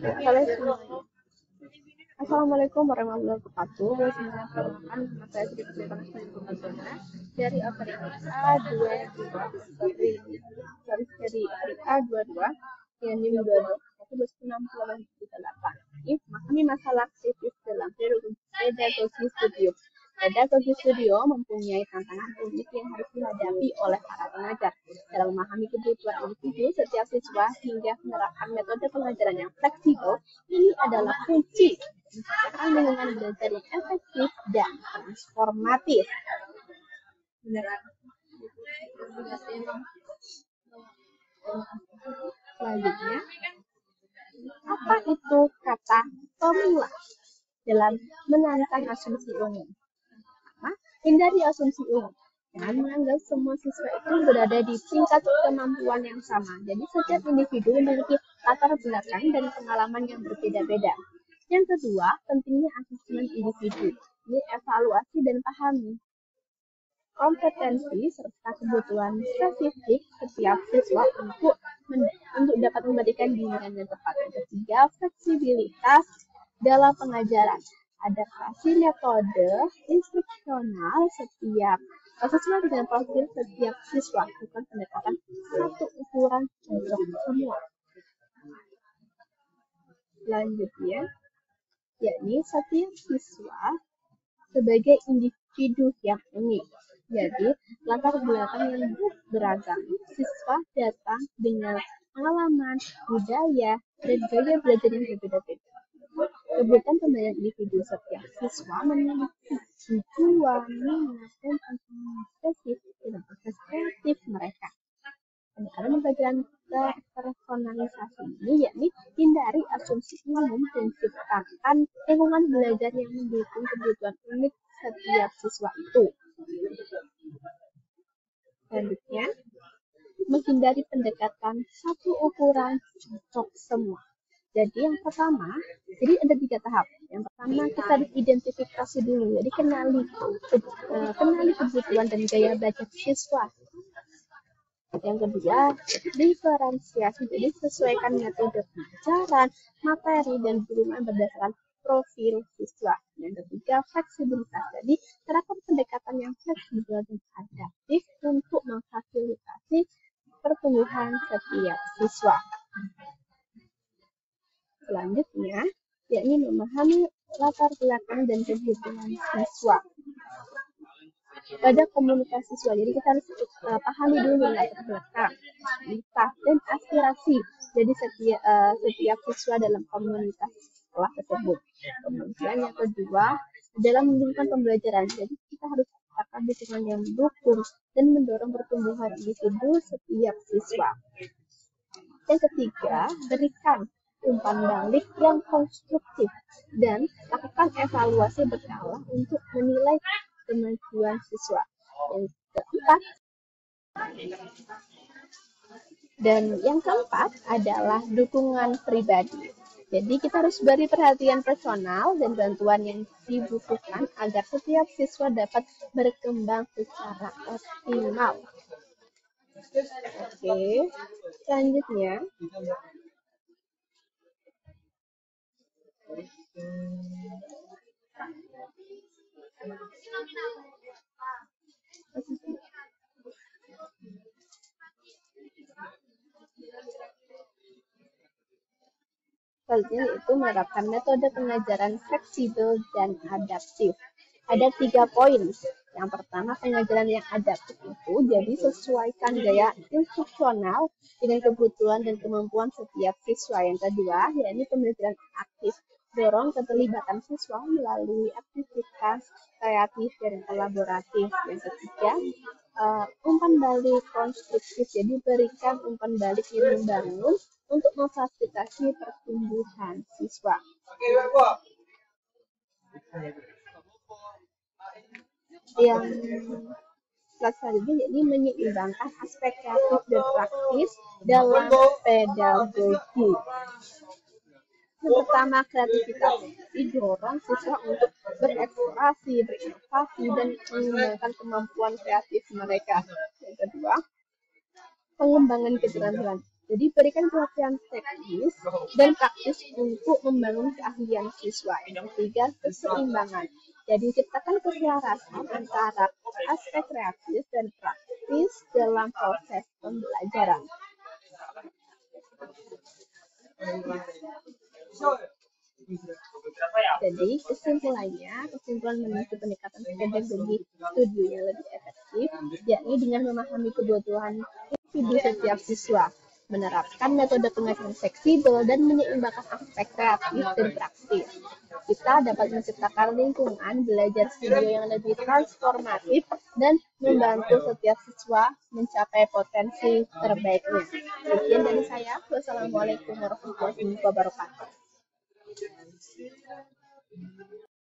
Assalamualaikum warahmatullahi wabarakatuh. Bismillahirrahmanirrahim. Perkenalkan, nama saya Sri Putriana dari Afrika 22 dari A22 yang NIM 22 Ini memahami masalah aktivis dalam Pedagogy Studio. Pedagogy Studio mempunyai tantangan unik yang harus dihadapi oleh para pengajar dalam memahami kebutuhan individu setiap siswa hingga menerapkan metode pengajaran yang fleksibel. Ini adalah kunci menciptakan lingkungan belajar yang efektif dan transformatif. Selanjutnya, apa itu kata pemula dalam menantang asumsi umum? Hindari asumsi umum. Jangan menganggap semua siswa itu berada di tingkat kemampuan yang sama. Jadi setiap individu memiliki latar belakang dan pengalaman yang berbeda-beda. Yang kedua, pentingnya asesmen individu. Ini evaluasi dan pahami kompetensi serta kebutuhan spesifik setiap siswa untuk dapat memberikan bimbingan yang tepat. Yang ketiga, fleksibilitas dalam pengajaran. Adaptasi metode instruksional sesuai dengan profil setiap siswa, bukan pendekatan satu ukuran untuk semua. Selanjutnya, yakni setiap siswa sebagai individu yang unik. Jadi, latar belakang yang beragam. Siswa datang dengan pengalaman, budaya, dan gaya belajar yang berbeda-beda. Kebutuhan pembelajaran individu setiap siswa memiliki tujuan, minat, dan tantangan spesifik dalam proses kreatif mereka. Pendekatan pembelajaran personalisasi ini yakni hindari asumsi umum dan ciptakan lingkungan belajar yang mendukung kebutuhan unik setiap siswa itu. Selanjutnya, menghindari pendekatan satu ukuran cocok semua. Jadi yang pertama, jadi ada 3 tahap. Yang pertama kita harus identifikasi dulu, jadi kenali kebutuhan dan gaya belajar siswa. Yang kedua, diferensiasi, jadi sesuaikan metode pengajaran, materi, dan dukungan berdasarkan profil siswa. Yang ketiga, fleksibilitas, jadi terapkan pendekatan yang fleksibel dan adaptif untuk memfasilitasi pertumbuhan setiap siswa. Selanjutnya, yakni memahami latar belakang dan kebutuhan siswa. Pada komunitas siswa, jadi kita harus pahami dulu latar belakang, kualitas, dan aspirasi. Jadi setiap siswa dalam komunitas sekolah tersebut. Kemudian yang kedua, dalam mendukung pembelajaran, jadi kita harus menciptakan dukungan yang mendukung dan mendorong pertumbuhan individu setiap siswa. Yang ketiga, berikan umpan balik yang konstruktif dan lakukan evaluasi berkala untuk menilai kemajuan siswa. Yang keempat adalah dukungan pribadi. Jadi kita harus beri perhatian personal dan bantuan yang dibutuhkan agar setiap siswa dapat berkembang secara optimal. Oke, selanjutnya. Selanjutnya yaitu menerapkan metode pengajaran fleksibel dan adaptif. Ada 3 poin. Yang pertama, pengajaran yang adaptif itu jadi sesuaikan gaya instruksional dengan kebutuhan dan kemampuan setiap siswa. Yang kedua, yakni pembelajaran aktif, dorong keterlibatan siswa melalui aktivitas kreatif dan kolaboratif. Yang ketiga, umpan balik konstruktif, jadi berikan umpan balik yang membangun untuk memfasilitasi pertumbuhan siswa. Yang selanjutnya yakni menyeimbangkan aspek kreatif dan praktis dalam pedagogi. Yang pertama, kreativitas, didorong siswa untuk bereksplorasi, berinovasi, dan mengembangkan kemampuan kreatif mereka. Yang kedua, pengembangan keterampilan. Jadi berikan perhatian teknis dan praktis untuk membangun keahlian siswa. Yang ketiga, keseimbangan. Jadi ciptakan keselarasan antara aspek kreatif dan praktis dalam proses pembelajaran. Jadi kesimpulan menuju peningkatan pedagogi studio yang lebih efektif, yakni dengan memahami kebutuhan individu setiap siswa, menerapkan metode pengajaran fleksibel dan menyeimbangkan aspek kreatif dan praktis. Kita dapat menciptakan lingkungan belajar studio yang lebih transformatif dan membantu setiap siswa mencapai potensi terbaiknya. Sekian dari saya. Wassalamualaikum warahmatullahi wabarakatuh.